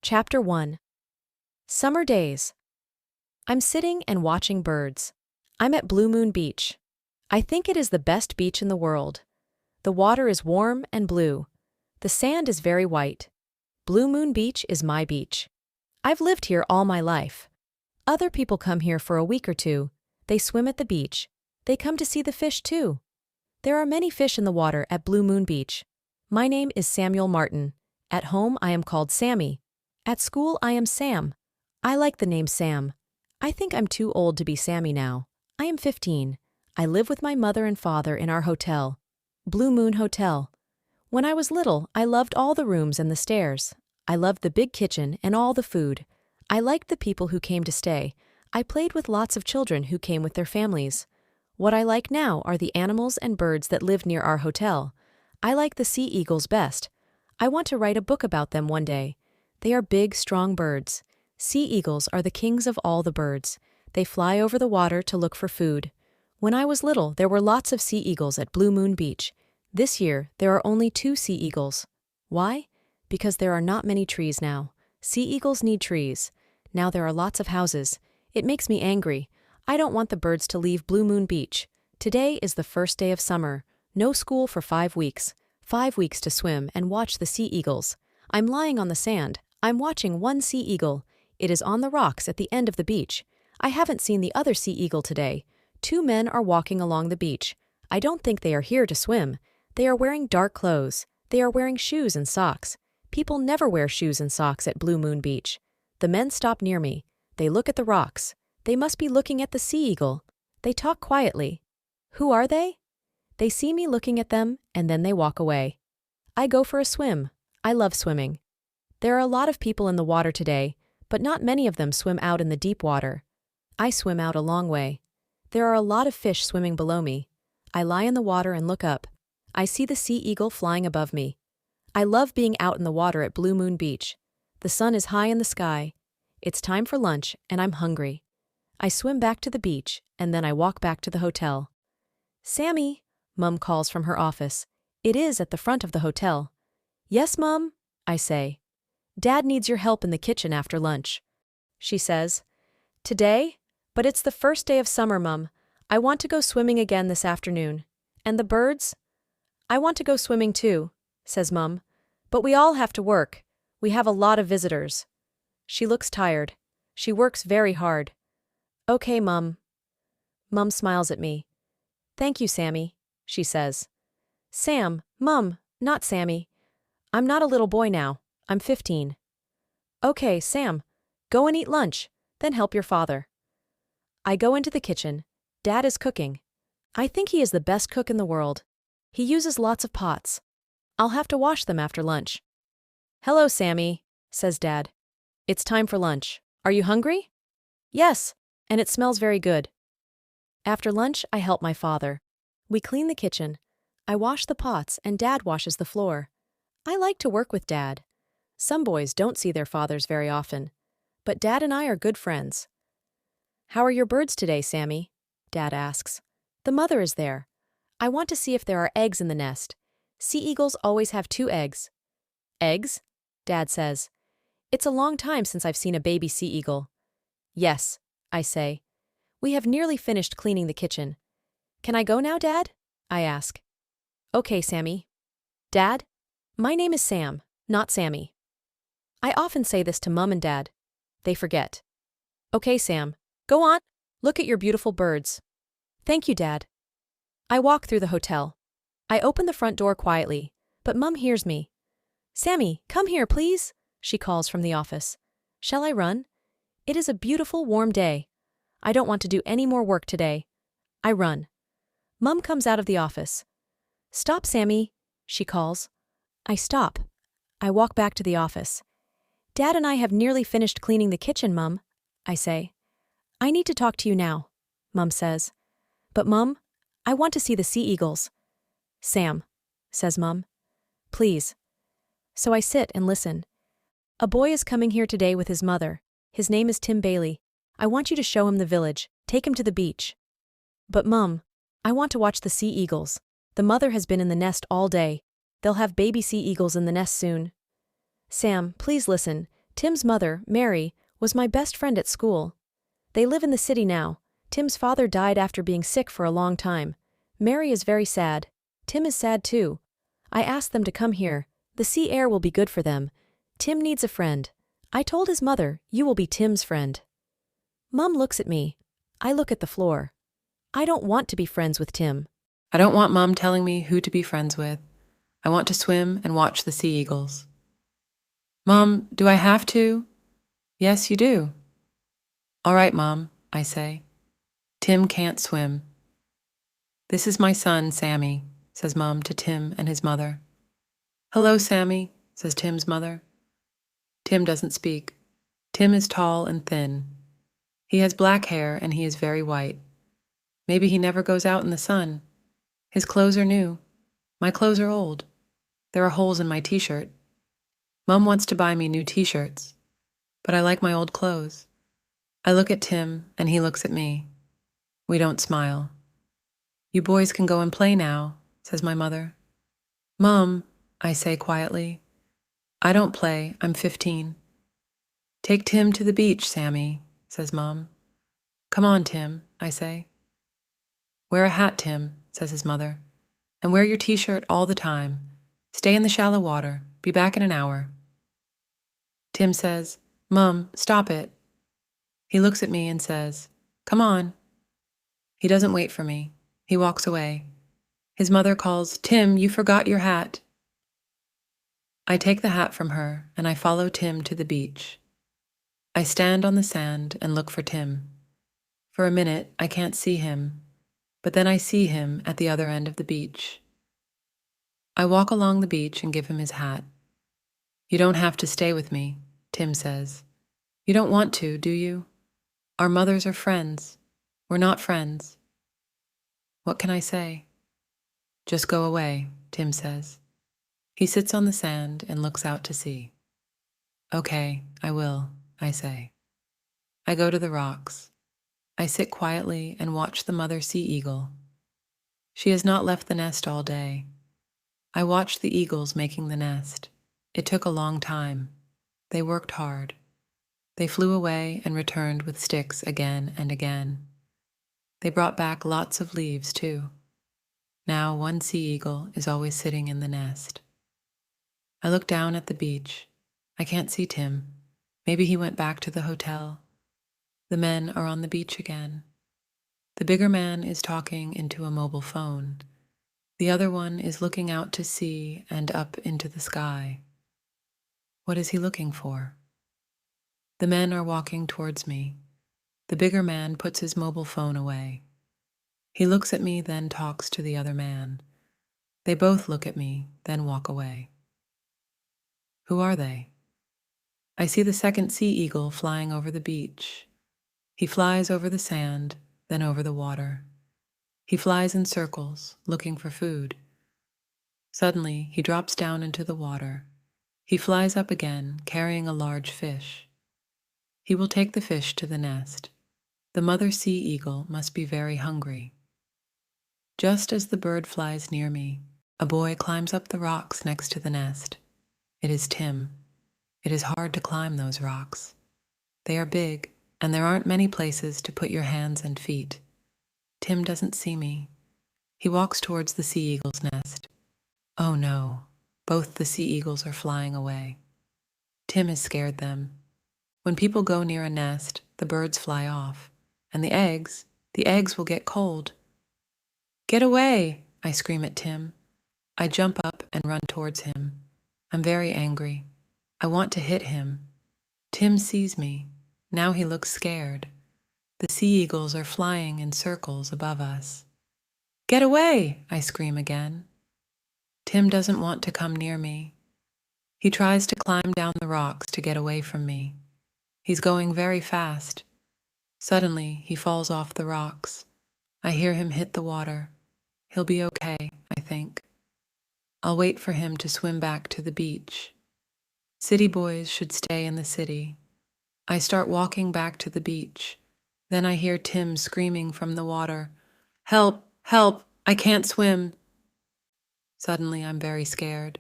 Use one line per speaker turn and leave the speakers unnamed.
Chapter 1. Summer Days. I'm sitting and watching birds. I'm at Blue Moon Beach. I think it is the best beach in the world. The water is warm and blue. The sand is very white. Blue Moon Beach is my beach. I've lived here all my life. Other people come here for a week or two. They swim at the beach. They come to see the fish too. There are many fish in the water at Blue Moon Beach. My name is Samuel Martin. At home I am called Sammy. At school I am Sam. I like the name Sam. I think I'm too old to be Sammy now. I am 15. I live with my mother and father in our hotel, Blue Moon Hotel. When I was little, I loved all the rooms and the stairs. I loved the big kitchen and all the food. I liked the people who came to stay. I played with lots of children who came with their families. What I like now are the animals and birds that live near our hotel. I like the sea eagles best. I want to write a book about them one day. They are big, strong birds. Sea eagles are the kings of all the birds. They fly over the water to look for food. When I was little, there were lots of sea eagles at Blue Moon Beach. This year, there are only 2 sea eagles. Why? Because there are not many trees now. Sea eagles need trees. Now there are lots of houses. It makes me angry. I don't want the birds to leave Blue Moon Beach. Today is the first day of summer. No school for 5 weeks. 5 weeks to swim and watch the sea eagles. I'm lying on the sand. I'm watching one sea eagle. It is on the rocks at the end of the beach. I haven't seen the other sea eagle today. 2 men are walking along the beach. I don't think they are here to swim. They are wearing dark clothes. They are wearing shoes and socks. People never wear shoes and socks at Blue Moon Beach. The men stop near me. They look at the rocks. They must be looking at the sea eagle. They talk quietly. Who are they? They see me looking at them, and then they walk away. I go for a swim. I love swimming. There are a lot of people in the water today, but not many of them swim out in the deep water. I swim out a long way. There are a lot of fish swimming below me. I lie in the water and look up. I see the sea eagle flying above me. I love being out in the water at Blue Moon Beach. The sun is high in the sky. It's time for lunch, and I'm hungry. I swim back to the beach, and then I walk back to the hotel. Sammy, Mum calls from her office. It is at the front of the hotel. Yes, Mum, I say. Dad needs your help in the kitchen after lunch. She says, Today? But it's the first day of summer, Mum. I want to go swimming again this afternoon. And the birds? I want to go swimming too, says Mum. But we all have to work. We have a lot of visitors. She looks tired. She works very hard. Okay, Mum. Mum smiles at me. Thank you, Sammy, she says. Sam, Mum, not Sammy. I'm not a little boy now. I'm 15. Okay, Sam, go and eat lunch, then help your father. I go into the kitchen. Dad is cooking. I think he is the best cook in the world. He uses lots of pots. I'll have to wash them after lunch. Hello, Sammy, says Dad. It's time for lunch. Are you hungry? Yes, and it smells very good. After lunch, I help my father. We clean the kitchen. I wash the pots and Dad washes the floor. I like to work with Dad. Some boys don't see their fathers very often, but Dad and I are good friends. How are your birds today, Sammy? Dad asks. The mother is there. I want to see if there are eggs in the nest. Sea eagles always have 2 eggs. Eggs? Dad says. It's a long time since I've seen a baby sea eagle. Yes, I say. We have nearly finished cleaning the kitchen. Can I go now, Dad? I ask. Okay, Sammy. Dad? My name is Sam, not Sammy. I often say this to Mum and Dad. They forget. Okay, Sam. Go on. Look at your beautiful birds. Thank you, Dad. I walk through the hotel. I open the front door quietly, but Mum hears me. Sammy, come here, please, she calls from the office. Shall I run? It is a beautiful, warm day. I don't want to do any more work today. I run. Mum comes out of the office. Stop, Sammy, she calls. I stop. I walk back to the office. Dad and I have nearly finished cleaning the kitchen, Mum, I say. I need to talk to you now, Mum says. But Mum, I want to see the sea eagles. Sam, says Mum. Please. So I sit and listen. A boy is coming here today with his mother. His name is Tim Bailey. I want you to show him the village. Take him to the beach. But Mum, I want to watch the sea eagles. The mother has been in the nest all day. They'll have baby sea eagles in the nest soon. Sam, please listen. Tim's mother, Mary, was my best friend at school. They live in the city now. Tim's father died after being sick for a long time. Mary is very sad. Tim is sad too. I asked them to come here. The sea air will be good for them. Tim needs a friend. I told his mother, you will be Tim's friend. Mom looks at me. I look at the floor. I don't want to be friends with Tim.
I don't want Mom telling me who to be friends with. I want to swim and watch the sea eagles. Mom, do I have to? Yes, you do. All right, Mom, I say. Tim can't swim. This is my son, Sammy, says Mom to Tim and his mother. Hello, Sammy, says Tim's mother. Tim doesn't speak. Tim is tall and thin. He has black hair and he is very white. Maybe he never goes out in the sun. His clothes are new. My clothes are old. There are holes in my t-shirt. Mom wants to buy me new t-shirts, but I like my old clothes. I look at Tim and he looks at me. We don't smile. You boys can go and play now, says my mother. Mom, I say quietly. I don't play, I'm 15. Take Tim to the beach, Sammy, says Mom. Come on, Tim, I say. Wear a hat, Tim, says his mother, and wear your t-shirt all the time. Stay in the shallow water. Be back in an hour. Tim says, Mom, stop it. He looks at me and says, Come on. He doesn't wait for me. He walks away. His mother calls, Tim, you forgot your hat. I take the hat from her and I follow Tim to the beach. I stand on the sand and look for Tim. For a minute, I can't see him, but then I see him at the other end of the beach. I walk along the beach and give him his hat. You don't have to stay with me, Tim says. You don't want to, do you? Our mothers are friends. We're not friends. What can I say? Just go away, Tim says. He sits on the sand and looks out to sea. Okay, I will, I say. I go to the rocks. I sit quietly and watch the mother sea eagle. She has not left the nest all day. I watch the eagles making the nest. It took a long time. They worked hard. They flew away and returned with sticks again and again. They brought back lots of leaves, too. Now one sea eagle is always sitting in the nest. I look down at the beach. I can't see Tim. Maybe he went back to the hotel. The men are on the beach again. The bigger man is talking into a mobile phone. The other one is looking out to sea and up into the sky. What is he looking for? The men are walking towards me. The bigger man puts his mobile phone away. He looks at me, then talks to the other man. They both look at me, then walk away. Who are they? I see the second sea eagle flying over the beach. He flies over the sand, then over the water. He flies in circles, looking for food. Suddenly, he drops down into the water. He flies up again, carrying a large fish. He will take the fish to the nest. The mother sea eagle must be very hungry. Just as the bird flies near me, a boy climbs up the rocks next to the nest. It is Tim. It is hard to climb those rocks. They are big, and there aren't many places to put your hands and feet. Tim doesn't see me. He walks towards the sea eagle's nest. Oh no, both the sea eagles are flying away. Tim has scared them. When people go near a nest, the birds fly off, and the eggs will get cold. Get away, I scream at Tim. I jump up and run towards him. I'm very angry. I want to hit him. Tim sees me. Now he looks scared. The sea eagles are flying in circles above us. Get away, I scream again. Tim doesn't want to come near me. He tries to climb down the rocks to get away from me. He's going very fast. Suddenly, he falls off the rocks. I hear him hit the water. He'll be okay, I think. I'll wait for him to swim back to the beach. City boys should stay in the city. I start walking back to the beach. Then I hear Tim screaming from the water. Help! Help! I can't swim! Suddenly, I'm very scared.